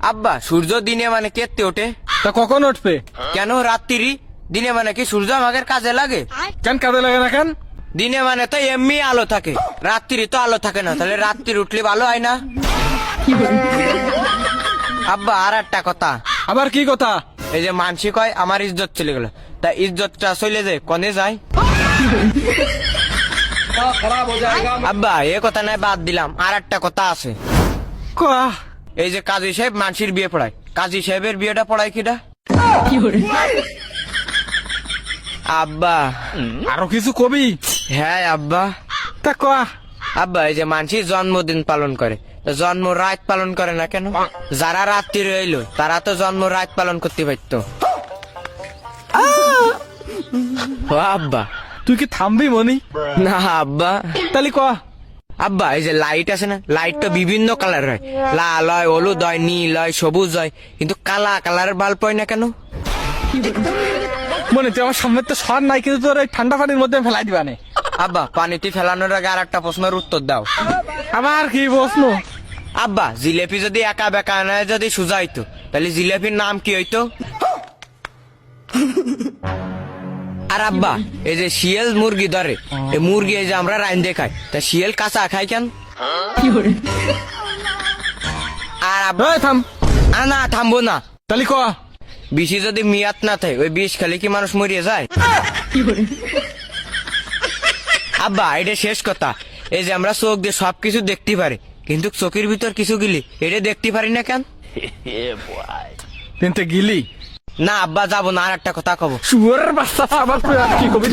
আব্বা সূর্য দিনে মানে কেতে ওঠে? তা কখন উঠবে? কেন রাত্রি? দিনে মানে কি সূর্য আমাদের কাজে লাগে? কেন কাজে লাগে না কেন? দিনে মানে তো এমনি আলো থাকে, রাত্রি তো আলো থাকে না, তাহলে রাত্রি উঠলে ভালো হয় না? আব্বা আর একটা কথা, আবার কি কথা? এই যে মানসিক হয় আমার ইজ্জত চলে গেল, তা ইজ্জতটা চলে যায় কনে যায়? আব্বা এ কথা নাই, বাদ দিলাম, আর একটা কথা আছে। কয়া এই যে কাজী সাহেব মানসির বিয়ে পড়ায়, কাজী সাহেবের বিয়েটা পড়ায় কিটা? আব্বা আরো কিছু কবি? হ্যাঁ আব্বা। তা কয়া। আব্বা এই যে মানসির জন্মদিন পালন করে, তো জন্ম রাত পালন করে না কেন? যারা রাত্রি রইলো তারা তো জন্ম রাত পালন করতে পারত। ও আব্বা তুই কি থামবি মনি? না আব্বা। তাহলে কয়া। আব্বা এই যে লাইট আছে না, লাইট তো বিভিন্ন কালার হয়, লাল হয়, হলুদ হয়, নীল হয়, সবুজ হয়, কিন্তু কালা কালারের বাল্ব হয় না কেন? মনে তুই আমার সামনে তো সর নাই, কিন্তু তোর ওই ঠান্ডা পানির মধ্যে ফেলাই দিবানে। আব্বা পানিতে ফেলানোর আগে আর একটা প্রশ্নের উত্তর দাও। আবার কি প্রশ্ন? আব্বা জিলেপি যদি একা বেকা না যদি সোজা হইতো, তাহলে জিলেপির নাম কি হইতো? আর আব্বা এই যে শিয়াল মুরগি ধরে, এই মুরগি এই যে আমরা রাইন্দে খাই, তা শিয়াল কাঁচা খাই কেন? আর আব্বা এই থাম। না থামবো না। তাহলে কয়া। বিষে যদি মিয়াত না থাকে, ওই বিষ খেলে কি মানুষ মরিয়ে যায়? আব্বা এটা শেষ কথা, এই যে আমরা চোখ দিয়ে সবকিছু দেখতে পারি, কিন্তু চোখের ভিতর কিছু গিলি এটা দেখতে পারি না কেন? কিন্তু গিলি না আব্বা যাবো না, আর একটা কথা কব। শুয়ারের বাচ্চা আবার তুই আর কি কবি?